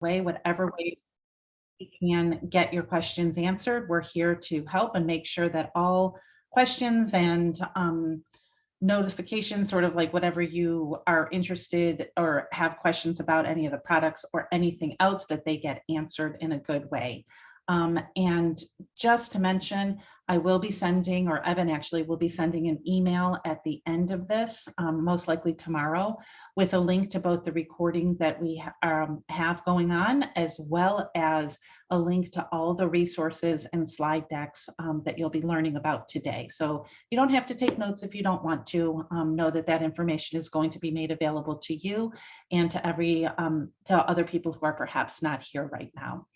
way, whatever way we can get your questions answered. We're here to help and make sure that all questions and notifications, sort of like whatever you are interested or have questions about any of the products or anything else, that they get answered in a good way. And just to mention, I will be sending, or Evan actually will be sending, an email at the end of this, most likely tomorrow, with a link to both the recording that we have going on, as well as a link to all the resources and slide decks that you'll be learning about today. So you don't have to take notes if you don't want to. Know that that information is going to be made available to you and to to other people who are perhaps not here right now.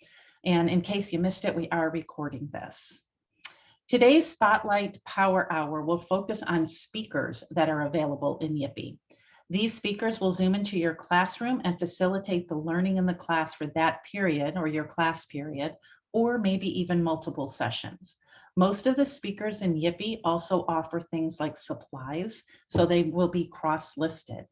And in case you missed it, we are recording this. Today's Spotlight Power Hour will focus on speakers that are available in YIPPEE. These speakers will zoom into your classroom and facilitate the learning in the class for that period, or your class period, or maybe even multiple sessions. Most of the speakers in YIPPEE also offer things like supplies, so they will be cross-listed.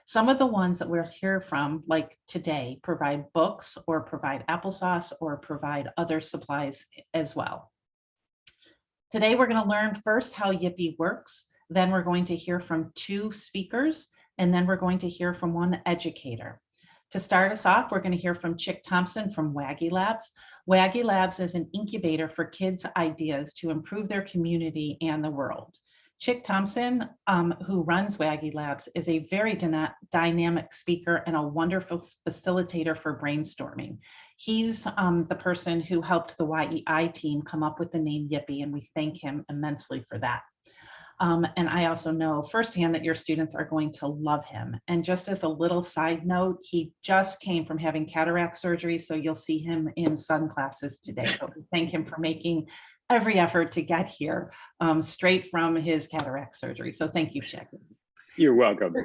Some of the ones that we'll hear from, like today, provide books or provide applesauce or provide other supplies as well. Today, we're going to learn first how YIPPEE works. Then we're going to hear from 2 speakers, and then we're going to hear from 1 educator. To start us off, we're going to hear from Chic Thompson from WAGiLabs. WAGiLabs is an incubator for kids' ideas to improve their community and the world. Chic Thompson, who runs WAGiLabs, is a very dynamic speaker and a wonderful facilitator for brainstorming. He's the person who helped the YEI team come up with the name YIPPEE, and we thank him immensely for that. And I also know firsthand that your students are going to love him. And just as a little side note, he just came from having cataract surgery, so you'll see him in sun classes today. But we thank him for making every effort to get here straight from his cataract surgery. So thank you, Chic. You're welcome.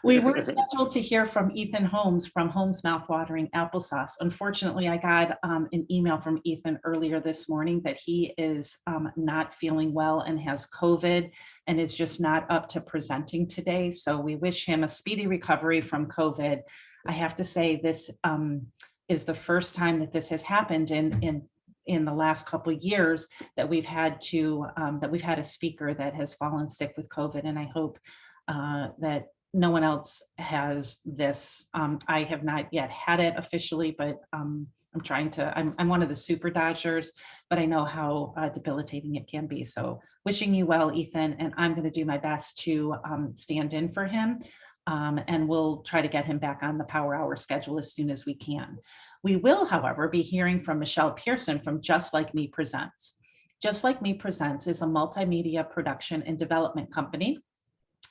We were scheduled to hear from Ethan Holmes from Holmes Mouthwatering Applesauce. Unfortunately, I got an email from Ethan earlier this morning that he is not feeling well and has COVID and is just not up to presenting today. So we wish him a speedy recovery from COVID. I have to say, this is the first time that this has happened in the last couple of years that we've had a speaker that has fallen sick with COVID, and I hope that no one else has this. I have not yet had it officially, but I'm one of the super dodgers, but I know how debilitating it can be. So wishing you well, Ethan, and I'm going to do my best to stand in for him, and we'll try to get him back on the Power Hour schedule as soon as we can. We will, however, be hearing from Michelle Pearson from Just Like Me Presents. Just Like Me Presents is a multimedia production and development company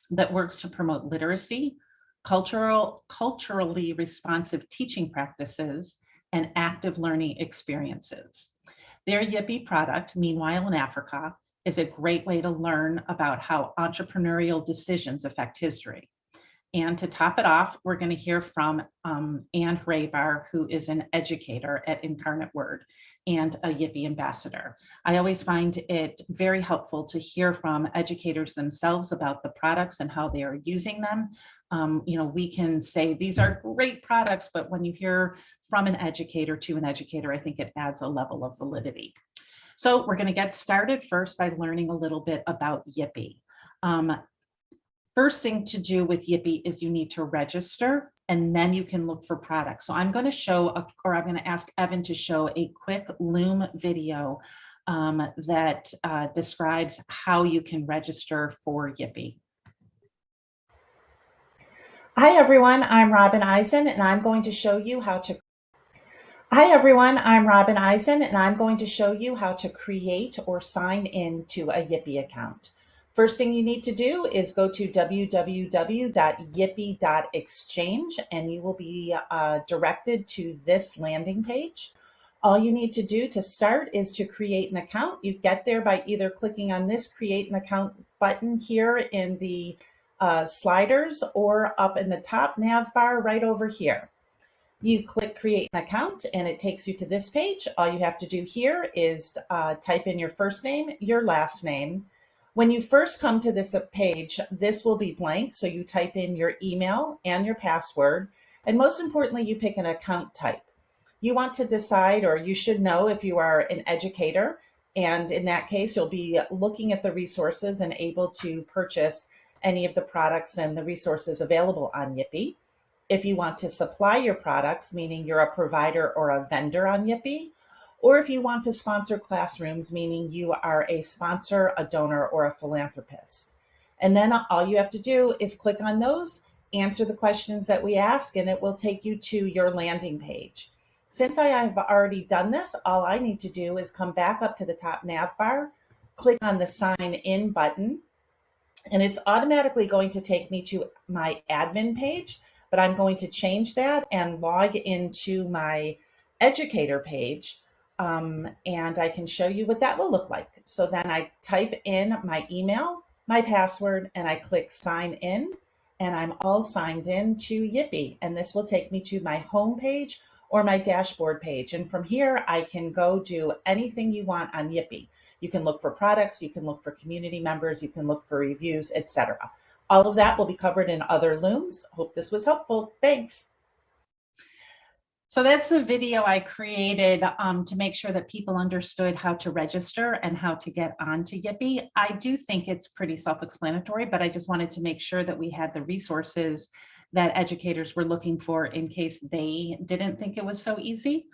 that works to promote literacy, culturally responsive teaching practices, and active learning experiences. Their YIPPEE product, Meanwhile in Africa, is a great way to learn about how entrepreneurial decisions affect history. And to top it off, we're going to hear from Hribar, who is an educator at Incarnate Word and a YIPPEE ambassador. I always find it very helpful to hear from educators themselves about the products and how they are using them. We can say these are great products, but when you hear from an educator to an educator, I think it adds a level of validity. So we're going to get started first by learning a little bit about YIPPEE. First thing to do with YIPPEE is you need to register, and then you can look for products. So I'm going to ask Evan to show a quick Loom video that describes how you can register for YIPPEE. Hi everyone, I'm Robin Eisen, and I'm going to show you how to. Hi everyone, I'm Robin Eisen, and I'm going to show you how to create or sign in to a YIPPEE account. First thing you need to do is go to www.yippee.exchange, and you will be directed to this landing page. All you need to do to start is to create an account. You get there by either clicking on this Create an Account button here in the sliders, or up in the top nav bar right over here. You click Create an Account and it takes you to this page. All you have to do here is type in your first name, your last name. When you first come to this page, this will be blank, so you type in your email and your password, And most importantly, you pick an account type. You want to decide, or you should know if you are an educator. And in that case, you'll be looking at the resources and able to purchase any of the products and the resources available on YIPPEE. If you want to supply your products, meaning you're a provider or a vendor on YIPPEE, or if you want to sponsor classrooms, meaning you are a sponsor, a donor, or a philanthropist. And then all you have to do is click on those, answer the questions that we ask, and it will take you to your landing page. Since I have already done this, all I need to do is come back up to the top nav bar, click on the sign in button, and it's automatically going to take me to my admin page, but I'm going to change that and log into my educator page. And I can show you what that will look like. So then I type in my email, my password, and I click sign in, and I'm all signed in to YIPPEE. And this will take me to my home page or my dashboard page. And from here, I can go do anything you want on YIPPEE. You can look for products, you can look for community members, you can look for reviews, etc. All of that will be covered in other looms. Hope this was helpful. Thanks. So that's the video I created to make sure that people understood how to register and how to get onto YIPPEE. I do think it's pretty self-explanatory, but I just wanted to make sure that we had the resources that educators were looking for in case they didn't think it was so easy.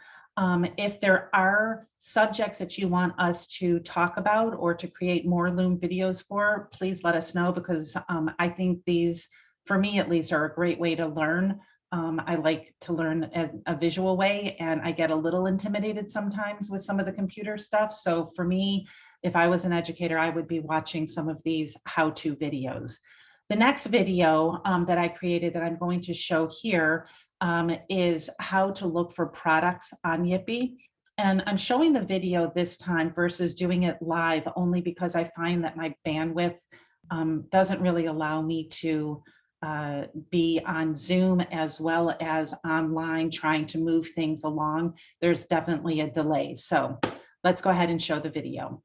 If there are subjects that you want us to talk about or to create more Loom videos for, please let us know, because I think these, for me at least, are a great way to learn. I like to learn a visual way, and I get a little intimidated sometimes with some of the computer stuff. So for me, if I was an educator, I would be watching some of these how-to videos. The next video that I created that I'm going to show here is how to look for products on YIPPEE. And I'm showing the video this time versus doing it live only because I find that my bandwidth doesn't really allow me to be on Zoom as well as online trying to move things along. There's definitely a delay. So let's go ahead and show the video.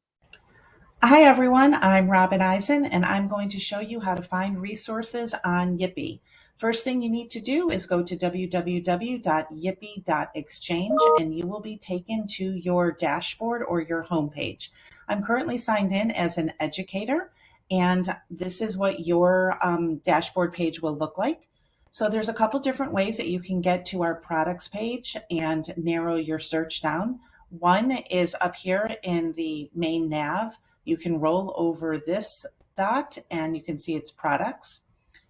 Hi everyone, I'm Robin Eisen, and I'm going to show you how to find resources on YIPPEE. First thing you need to do is go to www.yippee.exchange and you will be taken to your dashboard or your homepage. I'm currently signed in as an educator, and this is what your dashboard page will look like. So there's a couple different ways that you can get to our products page and narrow your search down. One is up here in the main nav. You can roll over this dot and you can see its products.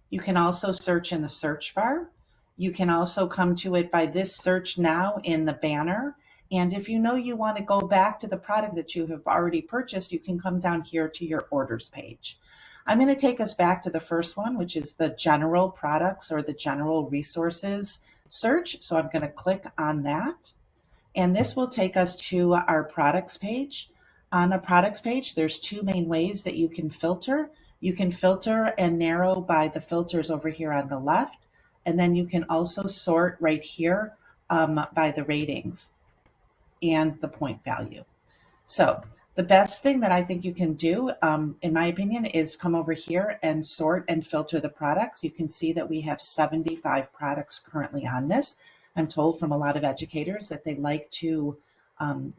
You can also search in the search bar. You can also come to it by this search now in the banner. And if you know you want to go back to the product that you have already purchased, you can come down here to your orders page. I'm going to take us back to the first one, which is the general products or the general resources search. So I'm going to click on that. And this will take us to our products page. On a products page, there's two main ways that you can filter. You can filter and narrow by the filters over here on the left. And then you can also sort right here by the ratings and the point value. So the best thing that I think you can do, in my opinion, is come over here and sort and filter the products. You can see that we have 75 products currently on this. I'm told from a lot of educators that they like to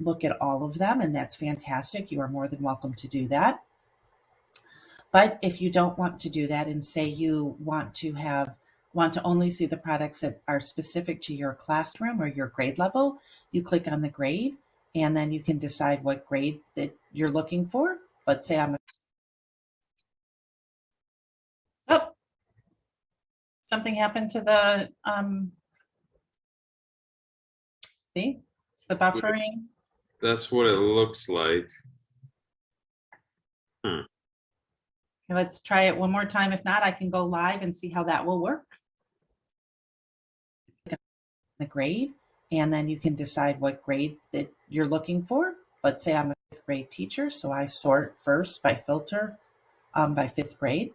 look at all of them, and that's fantastic. You are more than welcome to do that. But if you don't want to do that and say you want to only see the products that are specific to your classroom or your grade level, you click on the grade, and then you can decide what grade that you're looking for. Let's say oh, something happened to the, see, it's the buffering. That's what it looks like. Let's try it one more time. If not, I can go live and see how that will work. The grade, and then you can decide what grade that you're looking for. Let's say I'm a 5th grade teacher, so I sort first by filter by 5th grade,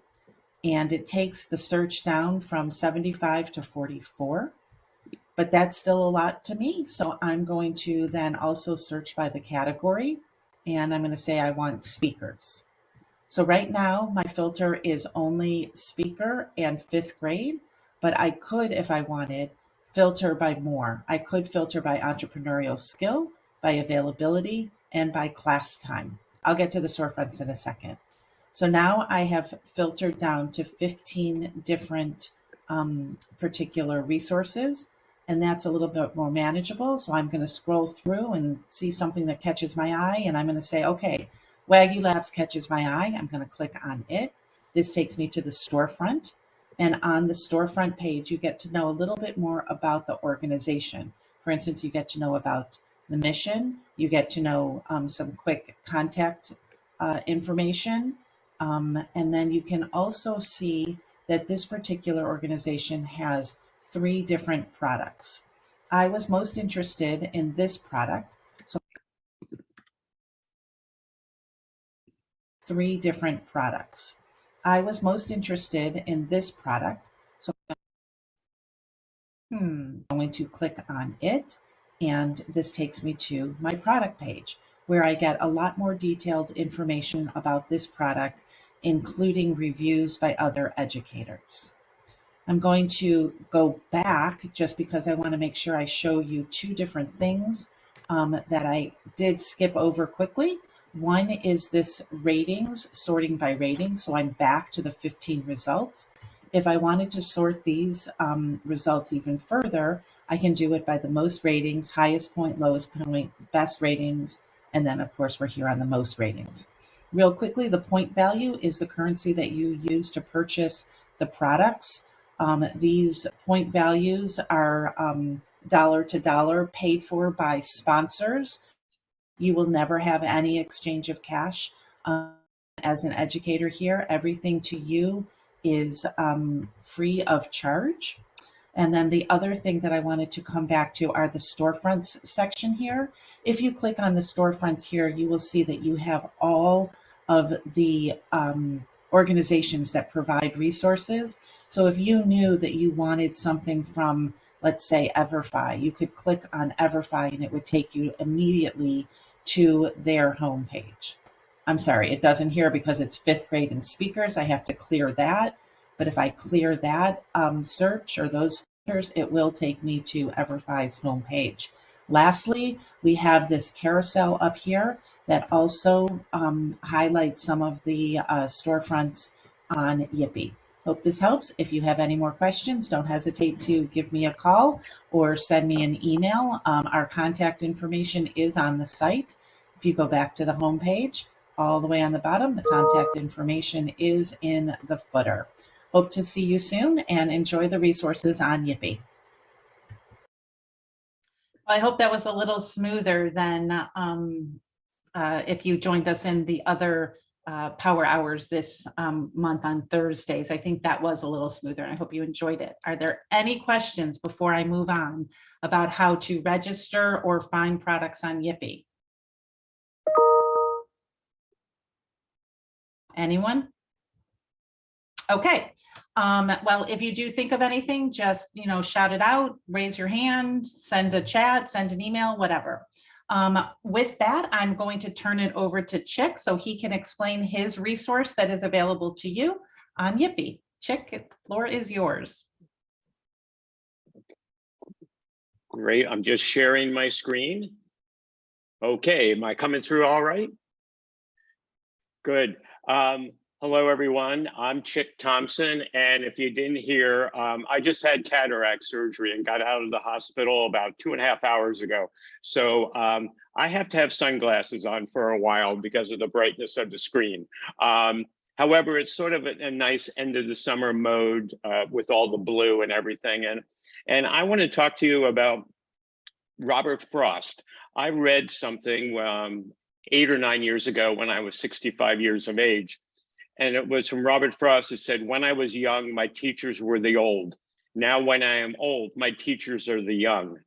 and it takes the search down from 75 to 44, but that's still a lot to me. So I'm going to then also search by the category, and I'm going to say I want speakers. So right now my filter is only speaker and 5th grade, but I could, if I wanted, filter by more. I could filter by entrepreneurial skill, by availability, and by class time. I'll get to the storefronts in a second. So now I have filtered down to 15 different particular resources, and that's a little bit more manageable. So I'm going to scroll through and see something that catches my eye, and I'm going to say, okay, WAGiLabs catches my eye. I'm going to click on it. This takes me to the storefront. And on the storefront page, you get to know a little bit more about the organization. For instance, you get to know about the mission, you get to know some quick contact information, and then you can also see that this particular organization has 3 different products. I was most interested in this product. So 3 different products. I was most interested in this product. So I'm going to click on it, and this takes me to my product page, where I get a lot more detailed information about this product, including reviews by other educators. I'm going to go back just because I want to make sure I show you 2 different things that I did skip over quickly. One is this ratings, sorting by rating. So I'm back to the 15 results. If I wanted to sort these results even further, I can do it by the most ratings, highest point, lowest point, best ratings, and then of course we're here on the most ratings. Real quickly, the point value is the currency that you use to purchase the products. These point values are dollar to dollar, paid for by sponsors. You will never have any exchange of cash. As an educator here, everything to you is free of charge. And then the other thing that I wanted to come back to are the storefronts section here. If you click on the storefronts here, you will see that you have all of the organizations that provide resources. So if you knew that you wanted something from, let's say, Everfi, you could click on Everfi and it would take you immediately to their homepage. I'm sorry, it doesn't here because it's 5th grade and speakers. I have to clear that. But if I clear that search or those filters, it will take me to Everfi's homepage. Lastly, we have this carousel up here that also highlights some of the storefronts on YIPPEE. Hope this helps. If you have any more questions, don't hesitate to give me a call or send me an email. Our contact information is on the site. If you go back to the homepage, all the way on the bottom, the contact information is in the footer. Hope to see you soon and enjoy the resources on YIPPEE. I hope that was a little smoother than if you joined us in the other power hours this month on Thursdays. I think that was a little smoother, and I hope you enjoyed it. Are there any questions before I move on about how to register or find products on YIPPEE? Anyone? Okay. Well, if you do think of anything, just, shout it out, raise your hand, send a chat, send an email, whatever. With that, I'm going to turn it over to Chic so he can explain his resource that is available to you on YIPPEE. Chic, the floor is yours. Great, I'm just sharing my screen. Okay, am I coming through all right? Good. Hello, everyone. I'm Chic Thompson, and if you didn't hear, I just had cataract surgery and got out of the hospital about 2.5 hours ago. So I have to have sunglasses on for a while because of the brightness of the screen. However, it's sort of a nice end of the summer mode with all the blue and everything. And I want to talk to you about Robert Frost. I read something 8 or 9 years ago when I was 65 years of age. And it was from Robert Frost. It said, "When I was young, my teachers were the old. Now when I am old, my teachers are the young."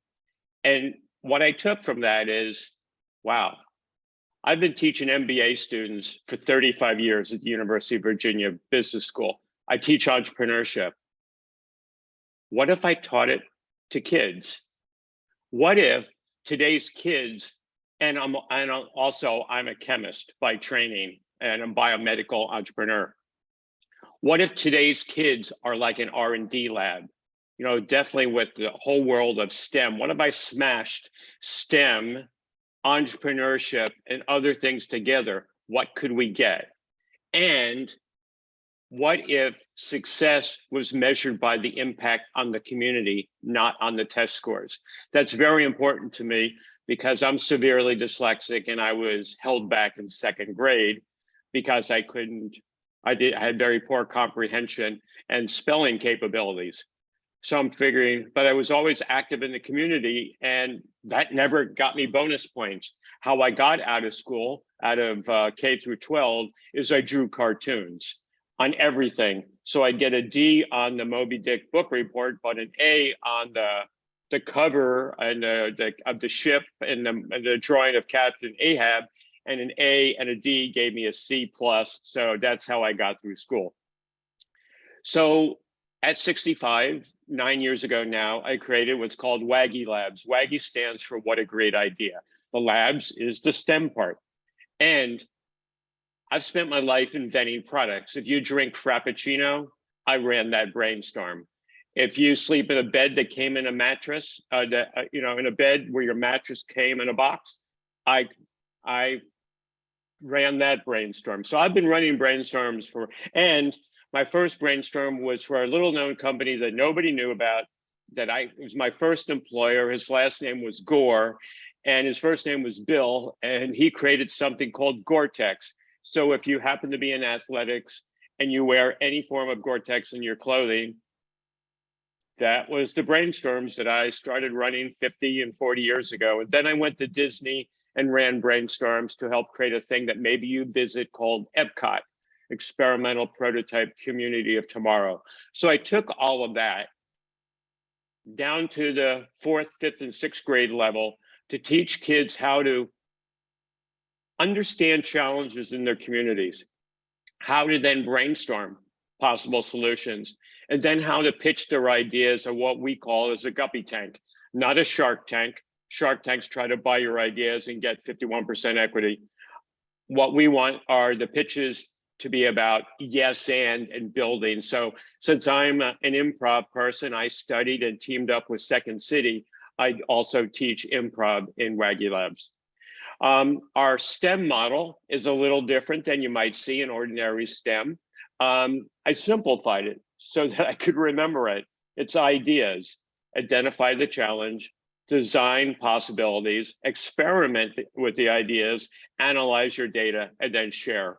And what I took from that is, wow, I've been teaching MBA students for 35 years at the University of Virginia Business School. I teach entrepreneurship. What if I taught it to kids? What if today's kids, and I'm a chemist by training, and a biomedical entrepreneur. What if today's kids are like an R&D lab? you know, definitely with the whole world of STEM. What if I smashed STEM, entrepreneurship, and other things together? What could we get? And what if success was measured by the impact on the community, not on the test scores? That's very important to me because I'm severely dyslexic and I was held back in second grade because I had very poor comprehension and spelling capabilities. So I'm figuring, but I was always active in the community and that never got me bonus points. How I got out of school, out of K through 12, is I drew cartoons on everything. So I'd get a D on the Moby Dick book report, but an A on the cover and of the ship and the drawing of Captain Ahab, and an A and a D gave me a C+. So that's how I got through school. So at 65, 9 years ago now, I created what's called WAGiLabs. WAGI stands for What a Great Idea. The labs is the STEM part. And I've spent my life inventing products. If you drink Frappuccino, I ran that brainstorm. If you sleep in a bed that came in a mattress, you know, in a bed where your mattress came in a box, I ran that brainstorm. So I've been running brainstorms and my first brainstorm was for a little known company that nobody knew about, it was my first employer. His last name was Gore and his first name was Bill, and he created something called Gore-Tex. So if you happen to be in athletics and you wear any form of Gore-Tex in your clothing, that was the brainstorms that I started running 50 and 40 years ago. And then I went to Disney and ran brainstorms to help create a thing that maybe you visit called Epcot, Experimental Prototype Community of Tomorrow. So I took all of that down to the 4th, 5th, and 6th grade level to teach kids how to understand challenges in their communities, how to then brainstorm possible solutions, and then how to pitch their ideas of what we call as a guppy tank, not a shark tank. Shark tanks try to buy your ideas and get 51% equity. What we want are the pitches to be about yes and building. So since I'm an improv person, I studied and teamed up with Second City. I also teach improv in WAGiLabs. Our STEM model is a little different than you might see in ordinary STEM. I simplified it so that I could remember it. It's ideas, identify the challenge, design possibilities, experiment with the ideas, analyze your data, and then share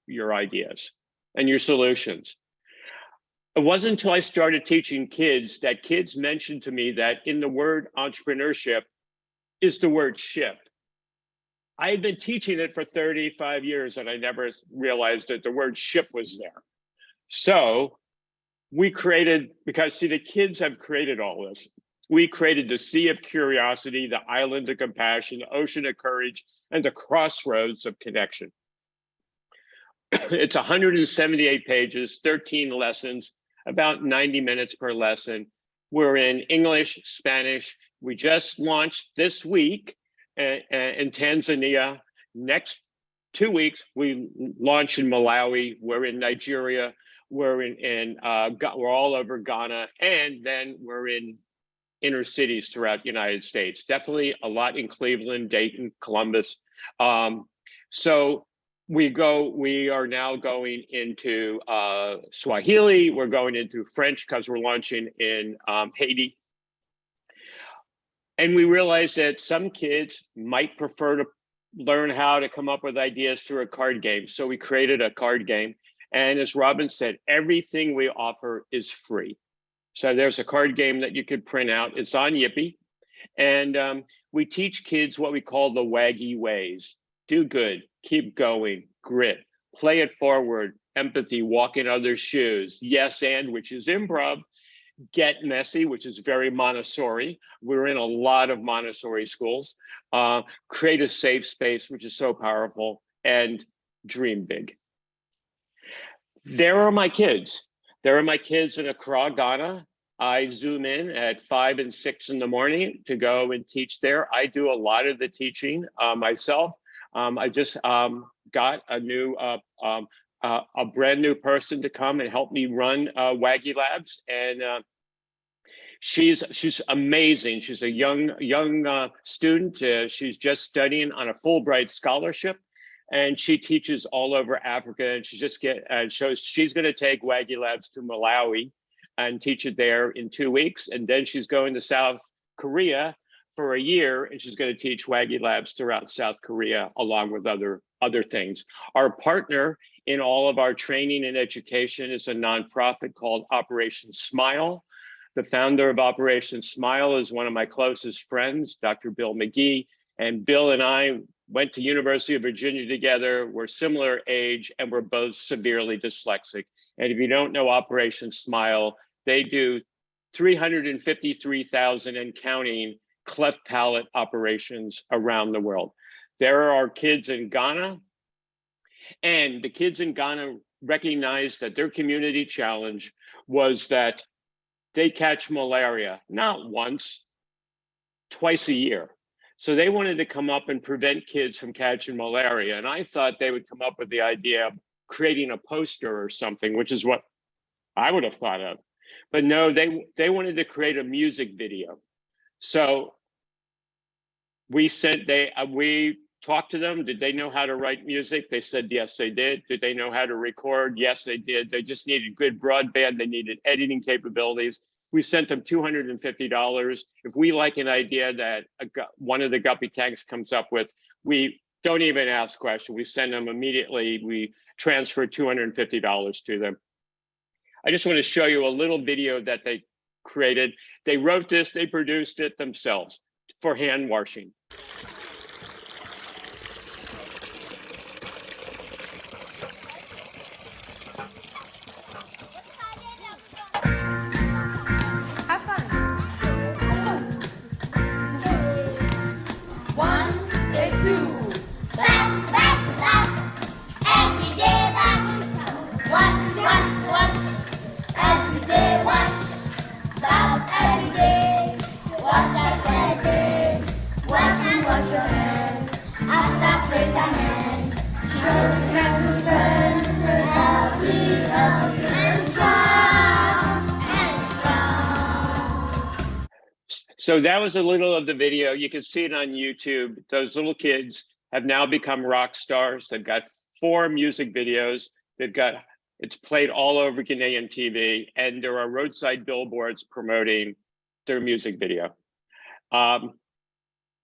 your ideas and your solutions. It wasn't until I started teaching kids that kids mentioned to me that in the word entrepreneurship is the word ship. I had been teaching it for 35 years and I never realized that the word ship was there. So we created, because see, the kids have created all this. We created the sea of curiosity, the island of compassion, the ocean of courage, and the crossroads of connection. It's 178 pages, 13 lessons, about 90 minutes per lesson. We're in English, Spanish. We just launched this week in Tanzania. Next 2 weeks, we launch in Malawi. We're in Nigeria. We're we're all over Ghana, and then we're in inner cities throughout the United States. Definitely a lot in Cleveland, Dayton, Columbus. So we are now going into Swahili. We're going into French because we're launching in Haiti. And we realized that some kids might prefer to learn how to come up with ideas through a card game. So we created a card game. And as Robin said, everything we offer is free. So there's a card game that you could print out. It's on YIPPEE. And we teach kids what we call the WAGI ways. Do good, keep going, grit, play it forward, empathy, walk in others' shoes, yes and, which is improv, get messy, which is very Montessori. We're in a lot of Montessori schools. Create a safe space, which is so powerful, and dream big. There are my kids. There are my kids in Accra, Ghana. I zoom in at 5 and 6 in the morning to go and teach there. I do a lot of the teaching myself. I just got a new, a brand new person to come and help me run WAGiLabs. And She's amazing. She's a young student. She's just studying on a Fulbright scholarship, and she teaches all over Africa. And she just she's going to take WAGiLabs to Malawi and teach it there in 2 weeks, and then she's going to South Korea for a year, and she's going to teach WAGiLabs throughout South Korea, along with other things. Our partner in all of our training and education is a nonprofit called Operation Smile. The founder of Operation Smile is one of my closest friends, Dr. Bill McGee, and Bill and I went to University of Virginia together. We're similar age, and we're both severely dyslexic. And if you don't know Operation Smile, they do 353,000 and counting cleft palate operations around the world. There are kids in Ghana, and the kids in Ghana recognized that their community challenge was that they catch malaria, not once, twice a year. So they wanted to come up and prevent kids from catching malaria. And I thought they would come up with the idea of creating a poster or something, which is what I would have thought of. But no, they wanted to create a music video. So we talked to them. Did they know how to write music? They said, yes, they did. Did they know how to record? Yes, they did. They just needed good broadband. They needed editing capabilities. We sent them $250. If we like an idea that one of the guppy tanks comes up with, we don't even ask questions. We send them immediately. We transfer $250 to them. I just want to show you a little video that they created. They wrote this, they produced it themselves for hand washing. So that was a little of the video. You can see it on YouTube. Those little kids have now become rock stars. They've got 4 music videos. It's played all over Ghanaian TV, and there are roadside billboards promoting their music video. But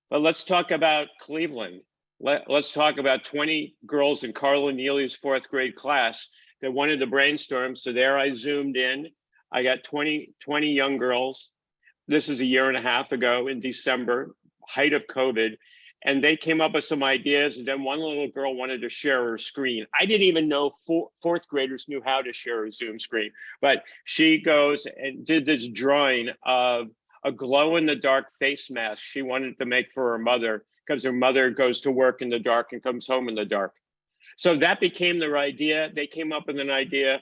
let's talk about Cleveland. Let's talk about 20 girls in Carla Neely's 4th grade class that wanted to brainstorm. So there I zoomed in. I got 20 young girls. This is a year and a half ago in December, height of COVID. And they came up with some ideas. And then one little girl wanted to share her screen. I didn't even know 4th graders knew how to share a Zoom screen. But she goes and did this drawing of a glow-in-the-dark face mask she wanted to make for her mother, because her mother goes to work in the dark and comes home in the dark. So that became their idea. They came up with an idea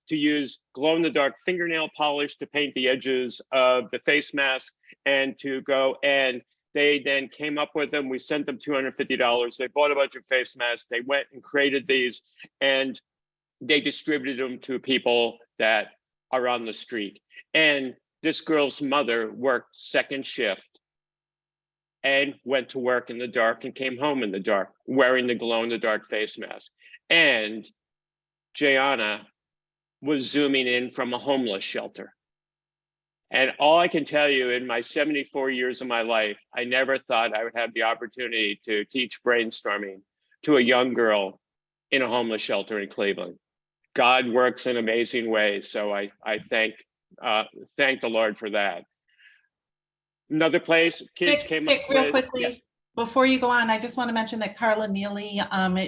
to use glow-in-the-dark fingernail polish to paint the edges of the face mask, and to go, and they then came up with them. We sent them $250. They bought a bunch of face masks. They went and created these, and they distributed them to people that are on the street. And this girl's mother worked 2nd shift and went to work in the dark and came home in the dark wearing the glow-in-the-dark face mask. And Jayana was zooming in from a homeless shelter. And all I can tell you, in my 74 years of my life, I never thought I would have the opportunity to teach brainstorming to a young girl in a homeless shelter in Cleveland. God works in amazing ways. So I thank the Lord for that. Another place kids came up real with. Quickly, Yes. Before you go on, I just want to mention that Carla Neely,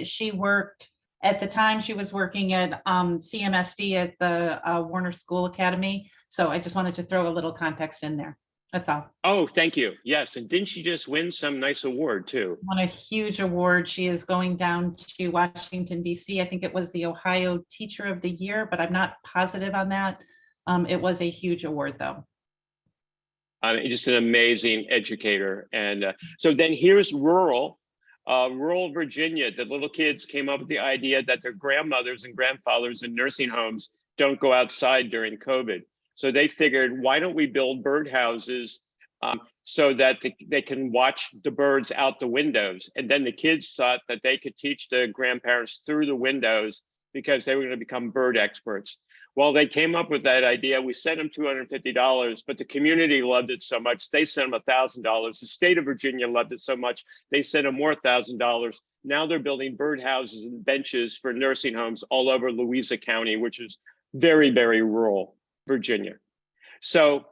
she worked, at the time she was working at CMSD at the Warner School Academy. So I just wanted to throw a little context in there. That's all. Oh, thank you. Yes, and didn't she just win some nice award too? Won a huge award. She is going down to Washington, D.C. I think it was the Ohio Teacher of the Year, but I'm not positive on that. It was a huge award though. Just an amazing educator. And so then here's rural Virginia. The little kids came up with the idea that their grandmothers and grandfathers in nursing homes don't go outside during COVID. So they figured, why don't we build birdhouses so that they can watch the birds out the windows? And then the kids thought that they could teach the grandparents through the windows because they were going to become bird experts. Well, they came up with that idea. We sent them $250, but the community loved it so much, they sent them $1,000. The state of Virginia loved it so much, they sent them more $1,000. Now they're building birdhouses and benches for nursing homes all over Louisa County, which is very, very rural Virginia. So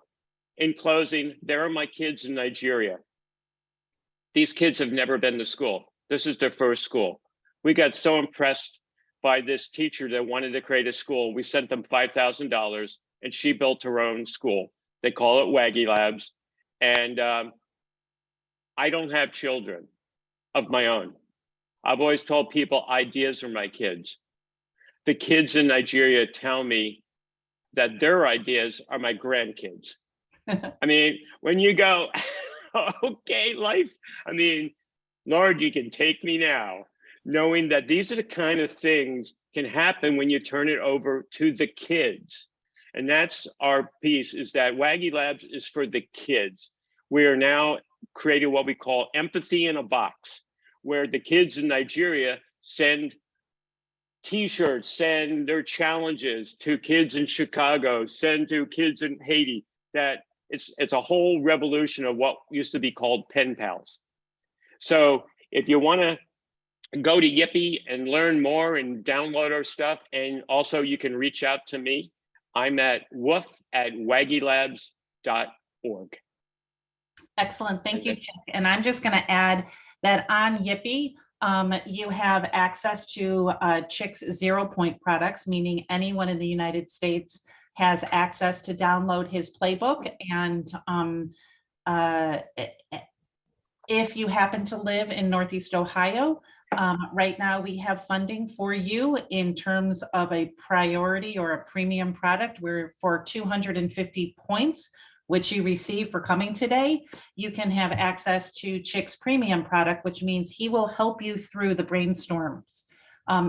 in closing, there are my kids in Nigeria. These kids have never been to school. This is their first school. We got so impressed by this teacher that wanted to create a school. We sent them $5,000 and she built her own school. They call it WAGiLabs. And I don't have children of my own. I've always told people ideas are my kids. The kids in Nigeria tell me that their ideas are my grandkids. I mean, when you go, okay, life, I mean, Lord, you can take me now, knowing that these are the kind of things can happen when you turn it over to the kids. And that's our piece, is that WAGiLabs is for the kids. We are now creating what we call empathy in a box, where the kids in Nigeria send T-shirts, send their challenges to kids in Chicago, send to kids in Haiti. That it's a whole revolution of what used to be called pen pals. So if you want to go to YIPPEE and learn more and download our stuff, and also you can reach out to me. I'm at woof@wagilabs.org. Excellent. Thank you, Chic. And I'm just going to add that on YIPPEE, you have access to Chic's 0-point products, meaning anyone in the United States has access to download his playbook. And if you happen to live in Northeast Ohio, right now we have funding for you in terms of a priority or a premium product where for 250 points, which you receive for coming today, you can have access to Chic's premium product, which means he will help you through the brainstorms.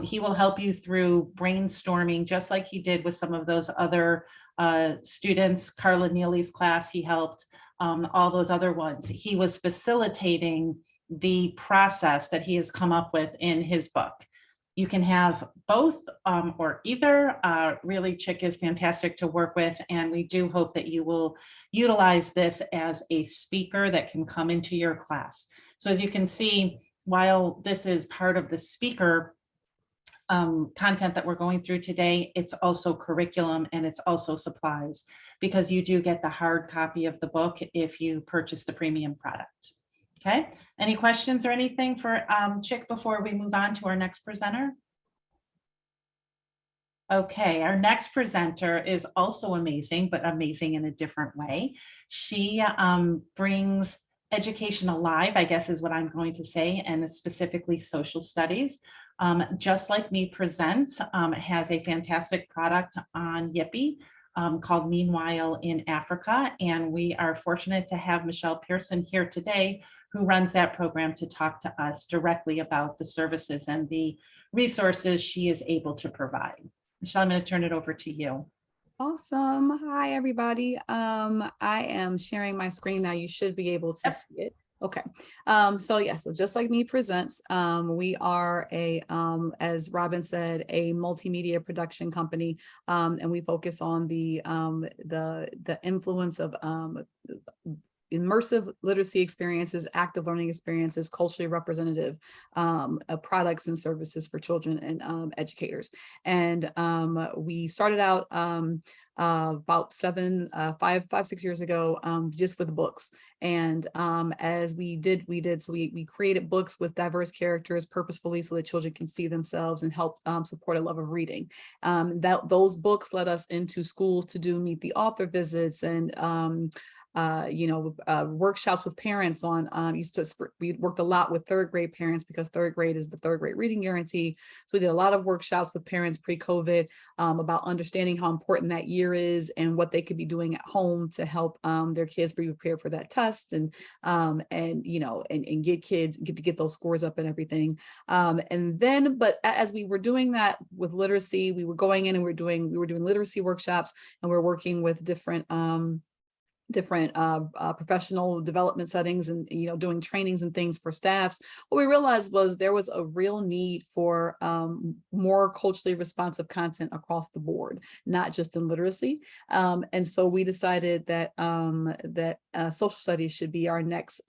He will help you through brainstorming, just like he did with some of those other students. Carla Neely's class, he helped, all those other ones. He was facilitating the process that he has come up with in his book. You can have both or either. Really, Chic is fantastic to work with, and we do hope that you will utilize this as a speaker that can come into your class. So as you can see, while this is part of the speaker content that we're going through today, it's also curriculum and it's also supplies, because you do get the hard copy of the book if you purchase the premium product. Okay, any questions or anything for Chic before we move on to our next presenter? Okay, our next presenter is also amazing, but amazing in a different way. She brings education alive, I guess is what I'm going to say, and specifically social studies. Just Like Me Presents has a fantastic product on YIPPEE called Meanwhile in Africa. And we are fortunate to have Michelle Pearson here today, who runs that program, to talk to us directly about the services and the resources she is able to provide. Michelle, I'm going to turn it over to you. Awesome. Hi, everybody. I am sharing my screen now. You should be able to see it. Okay. So Just Like Me Presents, we are as Robin said, a multimedia production company, and we focus on the influence of immersive literacy experiences, active learning experiences, culturally representative products and services for children and educators. And we started out about 6 years ago, just with books. And as we created books with diverse characters purposefully so that children can see themselves and help support a love of reading. Those books led us into schools to do meet the author visits and workshops with parents on, we worked a lot with third grade parents because third grade is the third grade reading guarantee. So we did a lot of workshops with parents pre-COVID about understanding how important that year is and what they could be doing at home to help their kids be prepared for that test and get those scores up and everything. But as we were doing that with literacy, we were going in and we were doing literacy workshops, and we're working with different professional development settings and doing trainings and things for staffs. What we realized was there was a real need for more culturally responsive content across the board, not just in literacy. And so we decided that social studies should be our next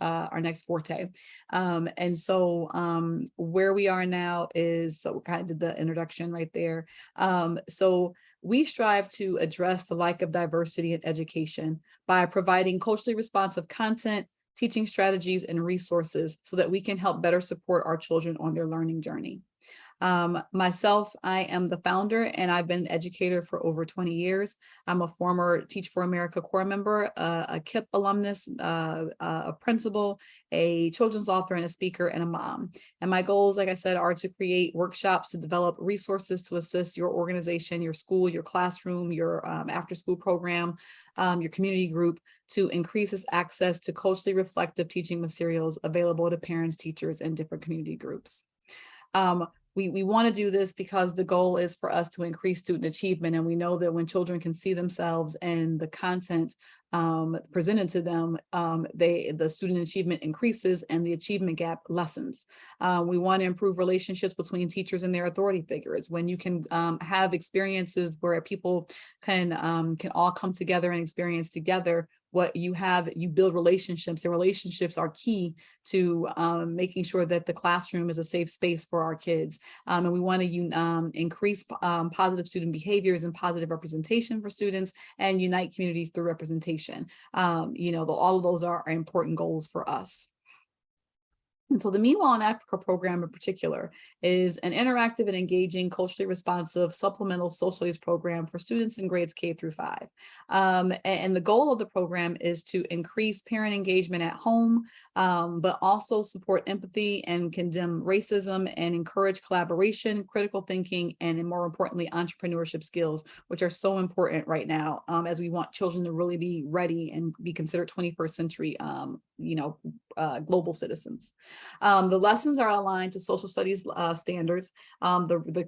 forte. And so where we are now is, so we kind of did the introduction right there. So we strive to address the lack of diversity in education by providing culturally responsive content, teaching strategies, and resources so that we can help better support our children on their learning journey. Myself, I am the founder, and I've been an educator for over 20 years. I'm a former Teach for America Corps member, a KIPP alumnus, a principal, a children's author, and a speaker, and a mom. And my goals, like I said, are to create workshops to develop resources to assist your organization, your school, your classroom, your after-school program, your community group, to increase its access to culturally reflective teaching materials available to parents, teachers, and different community groups. We want to do this because the goal is for us to increase student achievement. And we know that when children can see themselves and the content presented to them, the student achievement increases and the achievement gap lessens. We want to improve relationships between teachers and their authority figures. When you can have experiences where people can all come together and experience together what you have, you build relationships, and relationships are key to making sure that the classroom is a safe space for our kids. And we want to increase positive student behaviors and positive representation for students and unite communities through representation. All of those are important goals for us. And so the Meanwhile in Africa program in particular is an interactive and engaging, culturally responsive supplemental social studies program for students in grades K through 5. And the goal of the program is to increase parent engagement at home, but also support empathy and condemn racism and encourage collaboration, critical thinking, and more importantly, entrepreneurship skills, which are so important right now as we want children to really be ready and be considered 21st century global citizens. The lessons are aligned to social studies standards. The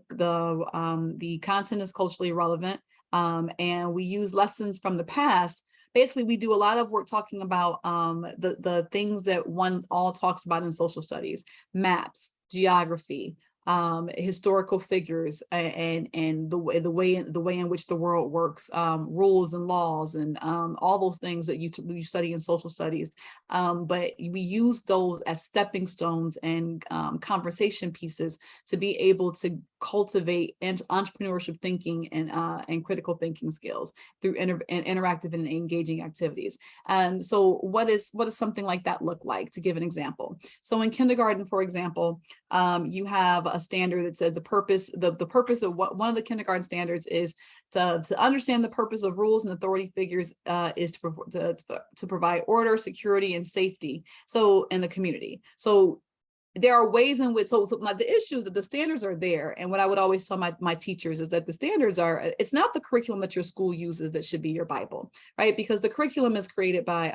content is culturally relevant, and we use lessons from the past. Basically, we do a lot of work talking about the things that one all talks about in social studies: maps, geography, historical figures, and the way in which the world works, rules and laws, and all those things that you study in social studies. But we use those as stepping stones and conversation pieces to be able to cultivate entrepreneurship thinking and critical thinking skills through interactive and engaging activities. So what does something like that look like? To give an example, so in kindergarten, for example, you have a standard that said the purpose of one of the kindergarten standards is to understand the purpose of rules and authority figures is to provide order, security, and safety in the community. So there are ways in which, the issue is that the standards are there. And what I would always tell my teachers is that the standards it's not the curriculum that your school uses that should be your Bible, right? Because the curriculum is created by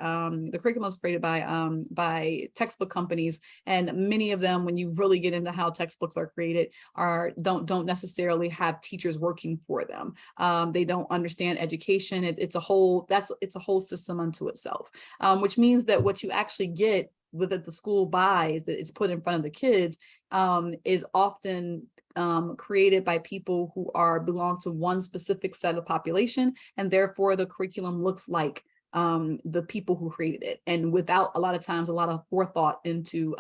textbook companies. And many of them, when you really get into how textbooks are created, don't necessarily have teachers working for them. They don't understand education. It's a whole system unto itself, which means that what you actually get that the school buys, that is put in front of the kids, is often created by people who belong to one specific set of population, and therefore the curriculum looks like the people who created it, and without a lot of forethought into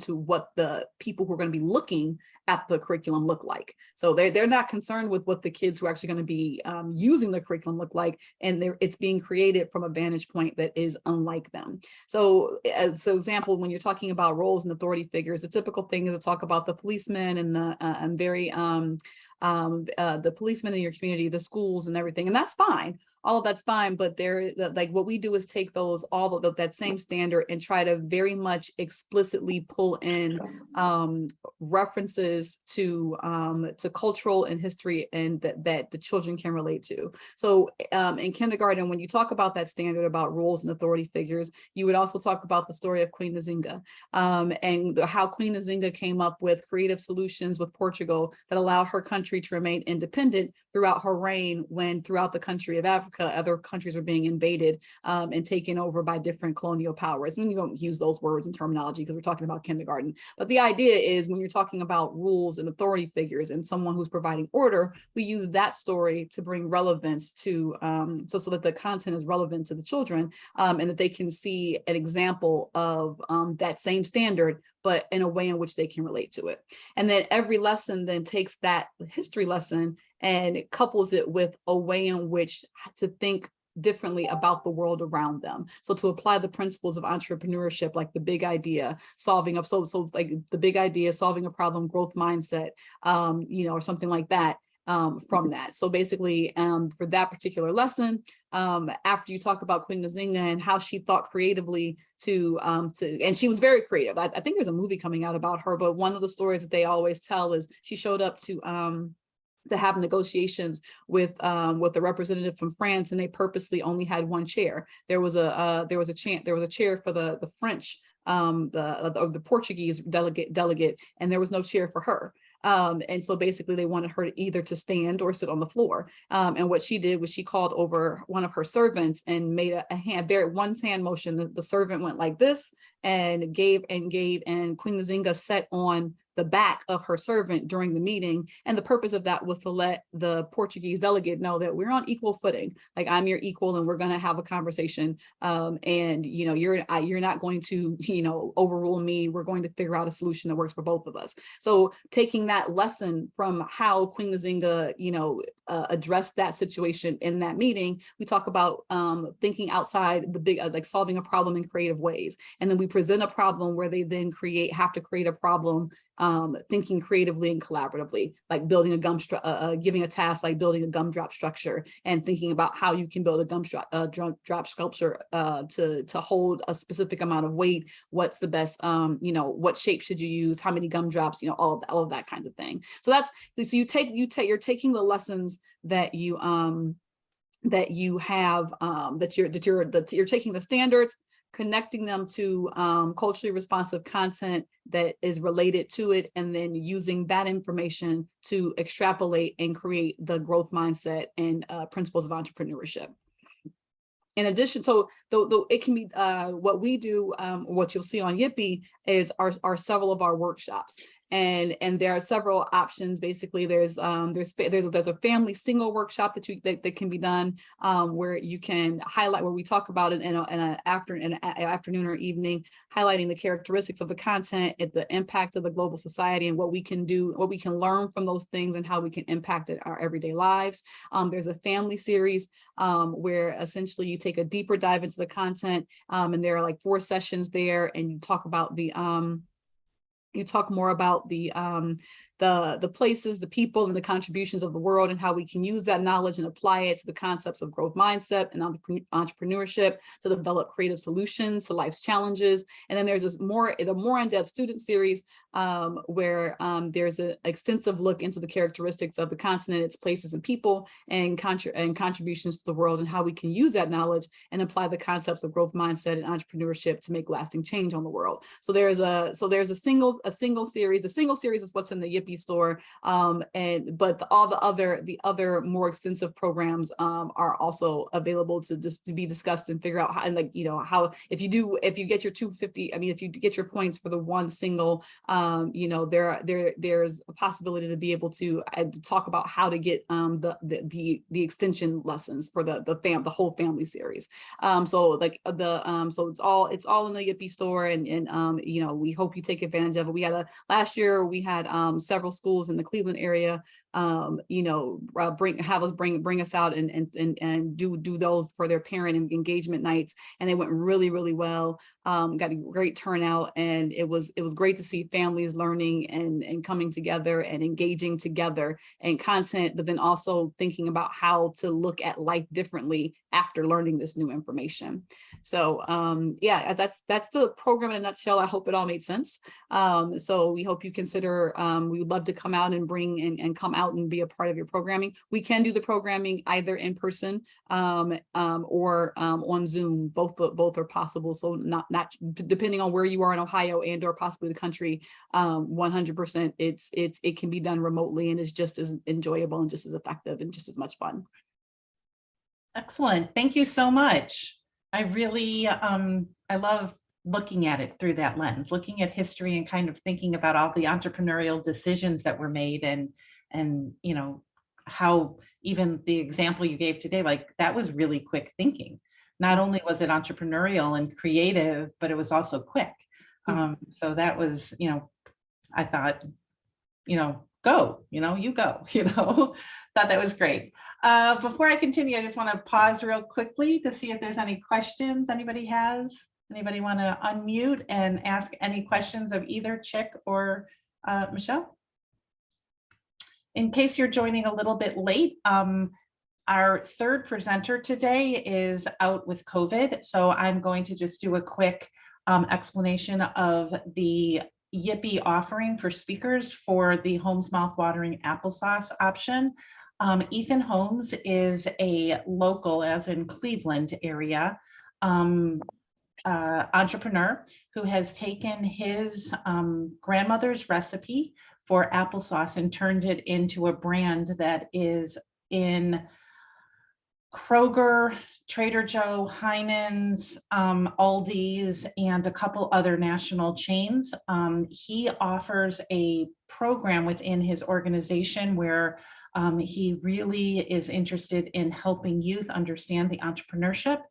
what the people who are going to be looking at the curriculum look like. So they're not concerned with what the kids who are actually going to be using the curriculum look like, and it's being created from a vantage point that is unlike them. So example, when you're talking about roles and authority figures, the typical thing is to talk about the policemen and the policemen in your community, the schools and everything, and that's fine. all of that's fine, but like what we do is take those, all of that same standard and try to very much explicitly pull in references to cultural and history, and that the children can relate to. So in kindergarten, when you talk about that standard about rules and authority figures, you would also talk about the story of Queen Nzinga, and how Queen Nzinga came up with creative solutions with Portugal that allowed her country to remain independent throughout her reign, when throughout the country of Africa, other countries were being invaded and taken over by different colonial powers. I mean, you don't use those words and terminology because we're talking about kindergarten, but the idea is when you're talking about rules and authority figures and someone who's providing order, we use that story to bring relevance to, so that the content is relevant to the children, and that they can see an example of that same standard, but in a way in which they can relate to it. And then every lesson then takes that history lesson and it couples it with a way in which to think differently about the world around them. So to apply the principles of entrepreneurship, like the big idea, solving up, so like the big idea, solving a problem, growth mindset, or something like that. From that. So basically, for that particular lesson, after you talk about Queen Nzinga and how she thought creatively and she was very creative. I think there's a movie coming out about her, but one of the stories that they always tell is she showed up to have negotiations with a representative from France, and they purposely only had one chair. There was a chair for the French, the Portuguese delegate, and there was no chair for her. And so basically they wanted her either to stand or sit on the floor. And what she did was she called over one of her servants and made one hand motion. The servant went like this and gave, and Queen Nzinga sat on the back of her servant during the meeting. And the purpose of that was to let the Portuguese delegate know that we're on equal footing. Like, I'm your equal and we're going to have a conversation. And, you're not going to, overrule me. We're going to figure out a solution that works for both of us. So taking that lesson from how Queen Nzinga, addressed that situation in that meeting, we talk about thinking outside the big, like solving a problem in creative ways. And then we present a problem where they then have to create a problem thinking creatively and collaboratively, like building giving a task like building a gumdrop structure, and thinking about how you can build a gumdrop sculpture to hold a specific amount of weight. What's the best, what shape should you use? How many gumdrops? All of that kind of thing. So you're taking the lessons that you have, that you're taking the standards, connecting them to culturally responsive content that is related to it, and then using that information to extrapolate and create the growth mindset and principles of entrepreneurship. In addition, so though it can be what we do, what you'll see on YIPPEE are several of our workshops. And there are several options. Basically, there's a family single workshop that can be done, where you can highlight, where we talk about it in an afternoon or evening, highlighting the characteristics of the content, the impact of the global society, and what we can do, what we can learn from those things, and how we can impact our everyday lives. There's a family series where essentially you take a deeper dive into the content, and there are like 4 sessions there, and you talk about you talk more about the places, the people, and the contributions of the world, and how we can use that knowledge and apply it to the concepts of growth mindset and entrepreneurship to develop creative solutions to life's challenges. And then there's the more in-depth student series where there's an extensive look into the characteristics of the continent, its places and people, and contributions to the world, and how we can use that knowledge and apply the concepts of growth mindset and entrepreneurship to make lasting change on the world. So there's a single series. The single series is what's in the YIPPEE store, but all the other more extensive programs are also available to be discussed and figure out how, and how if you get your 250, if you get your points for the one single, there's a possibility to be able to talk about how to get the extension lessons for the whole family series. So it's all in the YIPPEE store, and we hope you take advantage of it. Last year we had several schools in the Cleveland area bring us out and do those for their parent engagement nights, and they went really, really well. Got a great turnout, and it was great to see families learning and coming together and engaging together and content, but then also thinking about how to look at life differently after learning this new information. So yeah, that's the program in a nutshell. I hope it all made sense. So we hope you consider, we would love to come out and bring and come out and be a part of your programming. We can do the programming either in person or on Zoom. Both are possible. So not depending on where you are in Ohio and or possibly the country, 100% it can be done remotely, and it's just as enjoyable and just as effective and just as much fun. Excellent. Thank you so much. I really, I love looking at it through that lens, looking at history and kind of thinking about all the entrepreneurial decisions that were made, and you know, how even the example you gave today, like that was really quick thinking. Not only was it entrepreneurial and creative, but it was also quick. So that was, you know, I thought, you know, go, you know, you go, you know, thought that was great. Before I continue, I just want to pause real quickly to see if there's any questions anybody has. Anybody want to unmute and ask any questions of either Chic or Michelle? In case you're joining a little bit late, our third presenter today is out with COVID, so I'm going to just do a quick explanation of the YIPPEE offering for speakers for the Holmes Mouthwatering Applesauce option. Ethan Holmes is a local, as in Cleveland area, entrepreneur who has taken his grandmother's recipe for applesauce and turned it into a brand that is in Kroger, Trader Joe, Heinen's, Aldi's, and a couple other national chains. He offers a program within his organization where he really is interested in helping youth understand the entrepreneurship.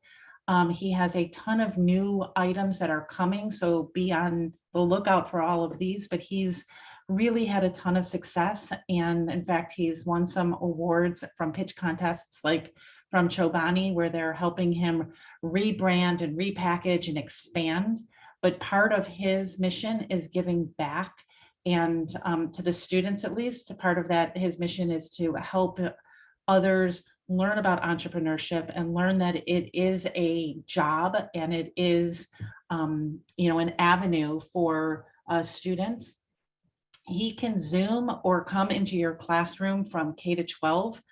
He has a ton of new items that are coming, so be on the lookout for all of these, but he's really had a ton of success. And in fact, he's won some awards from pitch contests like from Chobani, where they're helping him rebrand and repackage and expand. But part of his mission is giving back, and to the students, at least, part of that, his mission is to help others learn about entrepreneurship and learn that it is a job and it is, you know, an avenue for students. He can Zoom or come into your classroom from K to 12.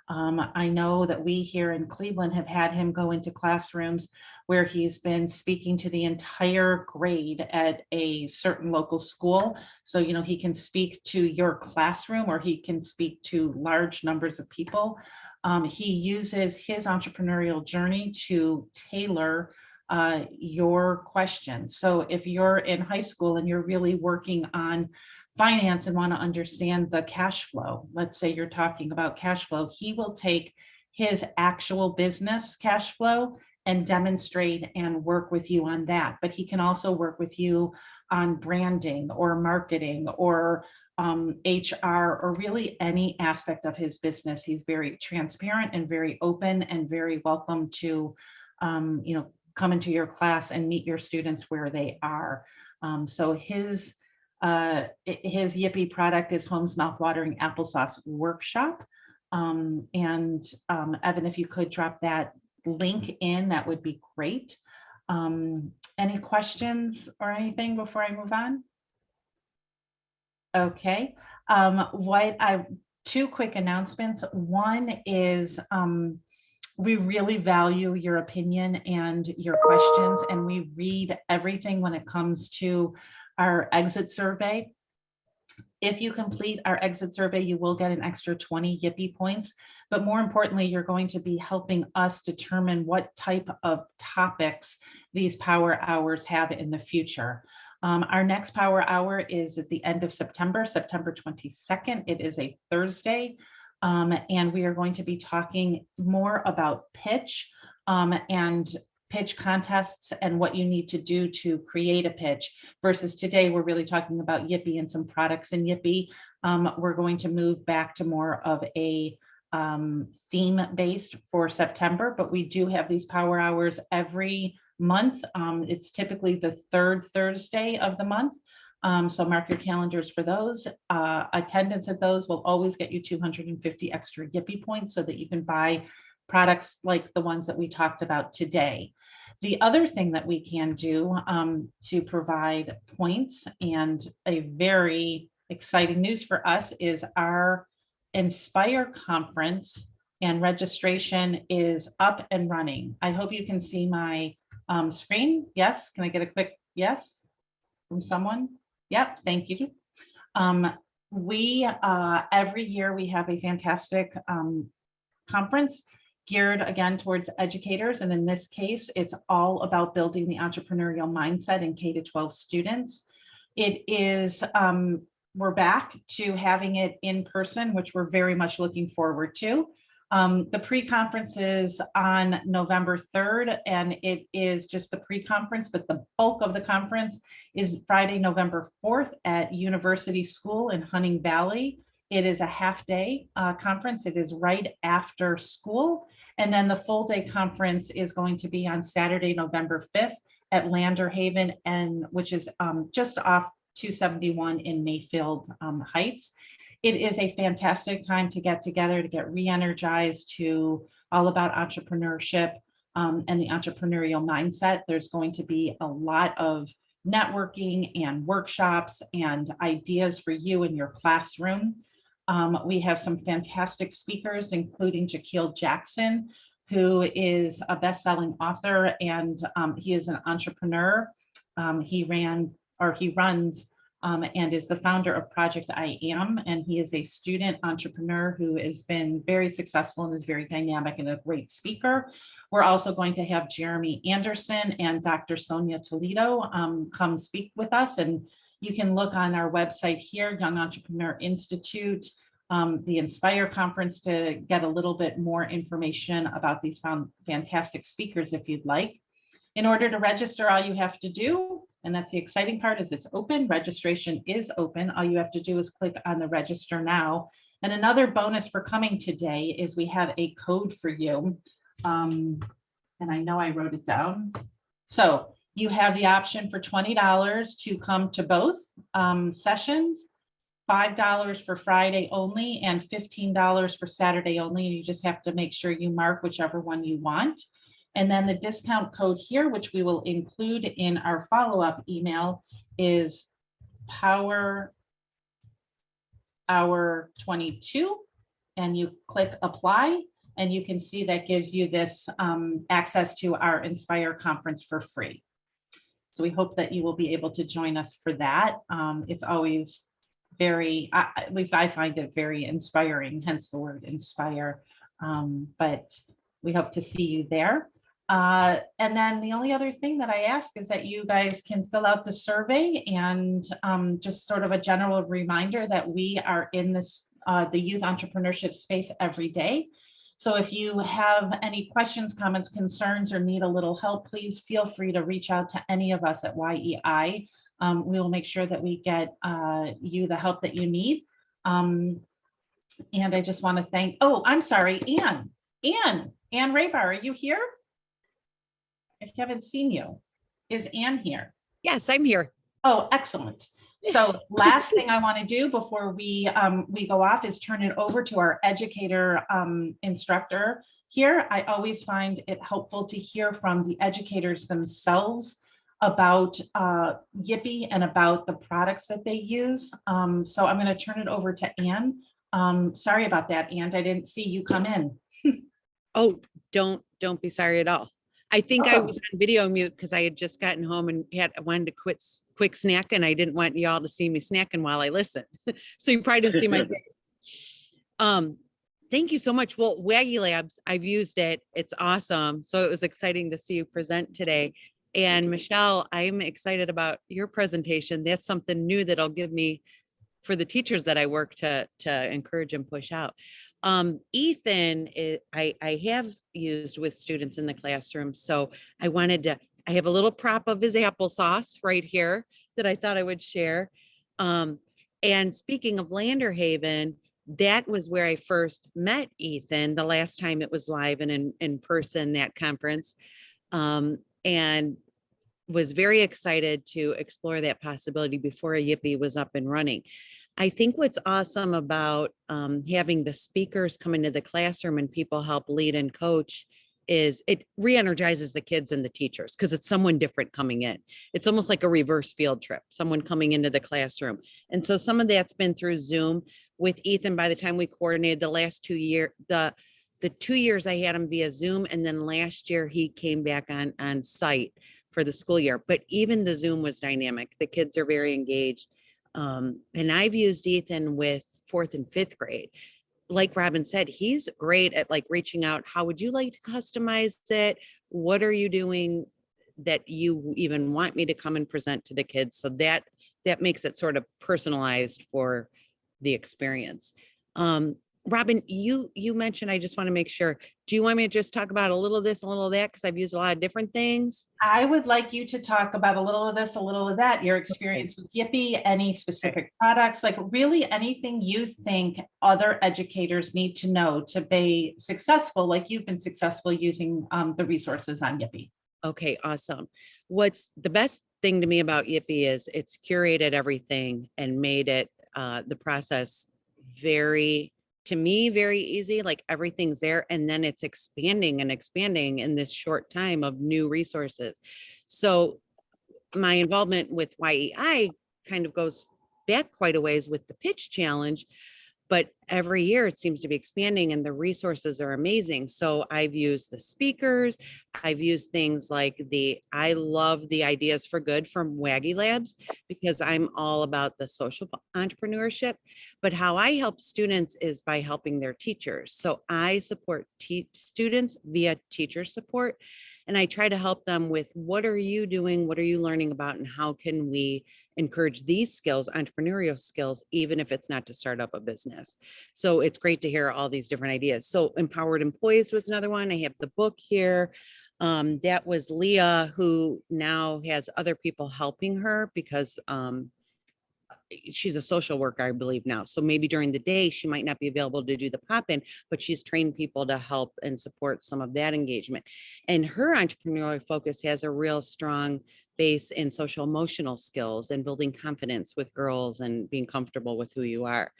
I know that we here in Cleveland have had him go into classrooms where he's been speaking to the entire grade at a certain local school. So, you know, he can speak to your classroom or he can speak to large numbers of people. He uses his entrepreneurial journey to tailor your questions. So if you're in high school and you're really working on finance and want to understand the cash flow, let's say you're talking about cash flow, he will take his actual business cash flow and demonstrate and work with you on that. But he can also work with you on branding or marketing or HR or really any aspect of his business. He's very transparent and very open and very welcome to, you know, come into your class and meet your students where they are. So his YIPPEE product is Holmes Mouthwatering Applesauce Workshop. And Evan, if you could drop that link in, that would be great. Any questions or anything before I move on? Okay. Two quick announcements. One is we really value your opinion and your questions, and we read everything when it comes to our exit survey. If you complete our exit survey, you will get an extra 20 YIPPEE points, but more importantly, you're going to be helping us determine what type of topics these power hours have in the future. Our next power hour is at the end of September, September 22nd. It is a Thursday, and we are going to be talking more about pitch and pitch contests and what you need to do to create a pitch, versus today we're really talking about YIPPEE and some products in YIPPEE. We're going to move back to more of a theme based for September, but we do have these power hours every month. It's typically the third Thursday of the month. So mark your calendars for those. Attendance at those will always get you 250 extra YIPPEE points so that you can buy products like the ones that we talked about today. The other thing that we can do to provide points, and a very exciting news for us, is our Inspire conference, and registration is up and running. I hope you can see my screen. Yes, can I get a quick yes from someone? Yep, thank you. We every year we have a fantastic conference geared again towards educators, and in this case it's all about building the entrepreneurial mindset in K-12 students. It is we're back to having it in person, which we're very much looking forward to. The pre-conference is on November 3rd, and it is just the pre-conference, but the bulk of the conference is Friday, November 4th at University School in Hunting Valley. It is a half-day conference. It is right after school. And then the full-day conference is going to be on Saturday, November 5th at Lander Haven, and which is just off 271 in Mayfield Heights. It is a fantastic time to get together, to get re-energized, to all about entrepreneurship and the entrepreneurial mindset. There's going to be a lot of networking and workshops and ideas for you in your classroom. We have some fantastic speakers, including Jaquil Jackson, who is a best-selling author, and he is an entrepreneur. He runs and is the founder of Project I Am, and he is a student entrepreneur who has been very successful and is very dynamic and a great speaker. We're also going to have Jeremy Anderson and Dr. Sonia Toledo come speak with us, and you can look on our website here, Young Entrepreneur Institute, the Inspire conference, to get a little bit more information about these fantastic speakers if you'd like. In order to register, all you have to do, and that's the exciting part, is it's open. Registration is open. All you have to do is click on the register now. And another bonus for coming today is we have a code for you. And I know I wrote it down. So you have the option for $20 to come to both sessions, $5 for Friday only, and $15 for Saturday only. And you just have to make sure you mark whichever one you want. And then the discount code here, which we will include in our follow-up email, is Power Hour 22. And you click apply, and you can see that gives you this access to our Inspire conference for free. So we hope that you will be able to join us for that. It's always very, at least I find it very inspiring, hence the word inspire. But we hope to see you there. And then the only other thing that I ask is that you guys can fill out the survey, and just sort of a general reminder that we are in this, the youth entrepreneurship space every day. So if you have any questions, comments, concerns, or need a little help, please feel free to reach out to any of us at YEI. We will make sure that we get you the help that you need. And I just want to thank, oh, I'm sorry, Ann Hribar, are you here? I haven't seen you. Is Ann here? Yes, I'm here. Oh, excellent. So last thing I want to do before we go off is turn it over to our educator instructor here. I always find it helpful to hear from the educators themselves about YIPPEE and about the products that they use. So I'm going to turn it over to Ann. Sorry about that, Ann. I didn't see you come in. Oh, don't be sorry at all. I think I was on video mute because I had just gotten home and wanted to quick snack, and I didn't want y'all to see me snacking while I listened. So you probably didn't see my face. Thank you so much. Well, WAGiLabs, I've used it. It's awesome. So it was exciting to see you present today. And Michelle, I'm excited about your presentation. That's something new that'll give me for the teachers that I work to encourage and push out. Ethan, I have used with students in the classroom. So I have a little prop of his applesauce right here that I thought I would share. And speaking of Lander Haven, that was where I first met Ethan the last time it was live and in person, that conference. And was very excited to explore that possibility before YIPPEE was up and running. I think what's awesome about having the speakers come into the classroom and people help lead and coach is it re-energizes the kids and the teachers because it's someone different coming in. It's almost like a reverse field trip, someone coming into the classroom. And so some of that's been through Zoom. With Ethan, by the time we coordinated the last 2 years, the 2 years I had him via Zoom, and then last year he came back on site for the school year. But even the Zoom was dynamic. The kids are very engaged. And I've used Ethan with 4th and 5th grade. Like Robin said, he's great at like reaching out. How would you like to customize it? What are you doing that you even want me to come and present to the kids? So that makes it sort of personalized for the experience. Robin, you mentioned, I just want to make sure, do you want me to just talk about a little of this, a little of that? Because I've used a lot of different things. I would like you to talk about a little of this, a little of that, your experience with YIPPEE, any specific products, like really anything you think other educators need to know to be successful, like you've been successful using the resources on YIPPEE. Okay, awesome. What's the best thing to me about YIPPEE is it's curated everything and made it the process very easy, like everything's there, and then it's expanding and expanding in this short time of new resources. So my involvement with YEI kind of goes back quite a ways with the pitch challenge, but every year it seems to be expanding and the resources are amazing. So I've used the speakers, I've used things like I love the Ideas for Good from WAGiLabs because I'm all about the social entrepreneurship, but how I help students is by helping their teachers. So I support students via teacher support, and I try to help them with what are you doing, what are you learning about, and how can we encourage these skills, entrepreneurial skills, even if it's not to start up a business. So it's great to hear all these different ideas. So Empowered Employees was another one. I have the book here. That was Leah, who now has other people helping her because she's a social worker, I believe now. So maybe during the day, she might not be available to do the pop-in, but she's trained people to help and support some of that engagement. And her entrepreneurial focus has a real strong base in social emotional skills and building confidence with girls and being comfortable with who you are.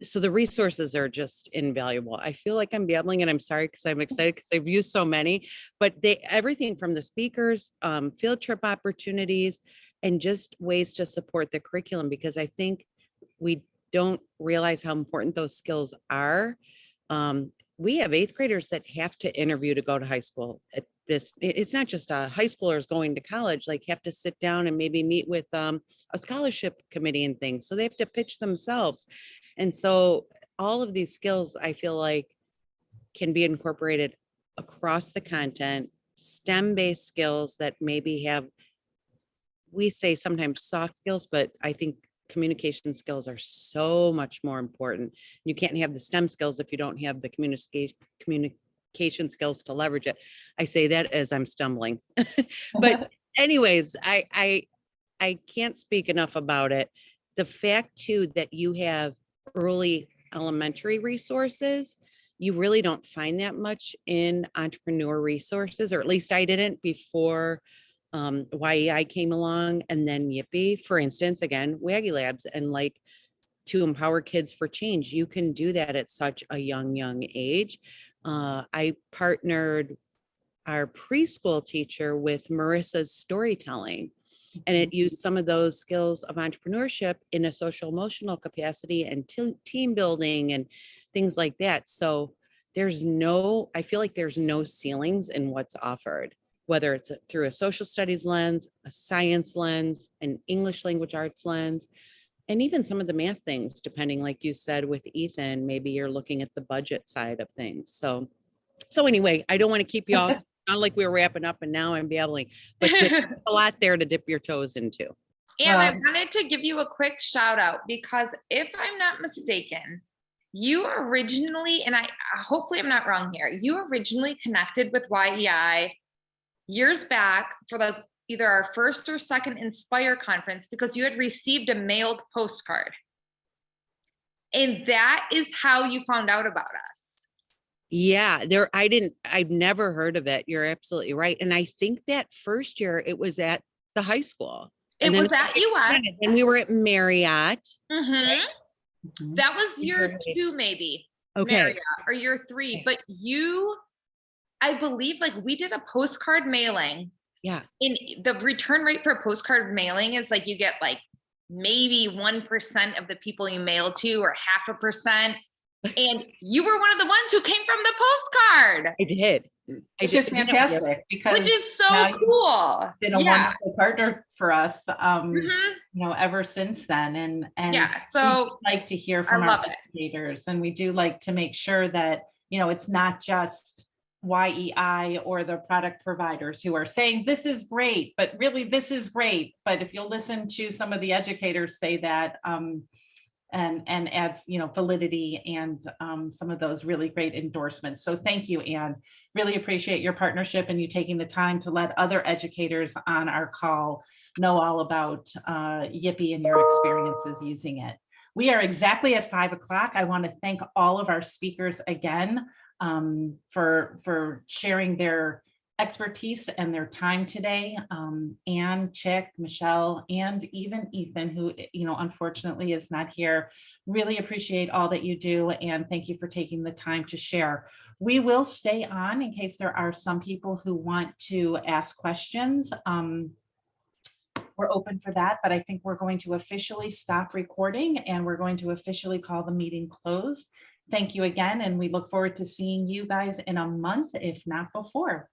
So the resources are just invaluable. I feel like I'm babbling and I'm sorry because I'm excited because I've used so many, but everything from the speakers, field trip opportunities, and just ways to support the curriculum, because I think we don't realize how important those skills are. We have 8th graders that have to interview to go to high school. It's not just high schoolers going to college, like have to sit down and maybe meet with a scholarship committee and things. So they have to pitch themselves. And so all of these skills, I feel like, can be incorporated across the content, STEM-based skills that maybe have, we say sometimes soft skills, but I think communication skills are so much more important. You can't have the STEM skills if you don't have the communication skills to leverage it. I say that as I'm stumbling. But anyways, I can't speak enough about it. The fact too that you have early elementary resources, you really don't find that much in entrepreneur resources, or at least I didn't before YEI came along, and then YIPPEE, for instance, again, WAGiLabs, and like to empower kids for change. You can do that at such a young age. I partnered our preschool teacher with Marissa's storytelling, and it used some of those skills of entrepreneurship in a social emotional capacity and team building and things like that. So I feel like there's no ceilings in what's offered, whether it's through a social studies lens, a science lens, an English language arts lens, and even some of the math things, depending, like you said, with Ethan, maybe you're looking at the budget side of things. So anyway, I don't want to keep you all, not like we were wrapping up and now I'm babbling, but just a lot there to dip your toes into. And I wanted to give you a quick shout out because if I'm not mistaken, you originally, and I hopefully I'm not wrong here, you originally connected with YEI years back for either our first or second Inspire conference because you had received a mailed postcard. And that is how you found out about us. Yeah, I've never heard of it. You're absolutely right. And I think that first year it was at the high school. It was at US. And we were at Marriott. Mm-hmm. That was year 2, maybe. Okay. Marriott, or year 3. But you, I believe, like we did a postcard mailing. Yeah. And the return rate for postcard mailing is like you get like maybe 1% of the people you mail to, or 0.5%. And you were one of the ones who came from the postcard. I did. Which is fantastic because which is so cool. Been a wonderful partner for us, you know, ever since then. And yeah, so we like to hear from our educators, and we do like to make sure that, you know, it's not just YEI or the product providers who are saying this is great, but really this is great. But if you'll listen to some of the educators say that, and adds, you know, validity and some of those really great endorsements. So thank you, Anne. Really appreciate your partnership and you taking the time to let other educators on our call know all about YIPPEE and your experiences using it. We are exactly at 5 o'clock. I want to thank all of our speakers again for sharing their expertise and their time today. Anne, Chic, Michelle, and even Ethan, who, you know, unfortunately is not here. Really appreciate all that you do, and thank you for taking the time to share. We will stay on in case there are some people who want to ask questions. We're open for that, but I think we're going to officially stop recording and we're going to officially call the meeting closed. Thank you again, and we look forward to seeing you guys in a month, if not before.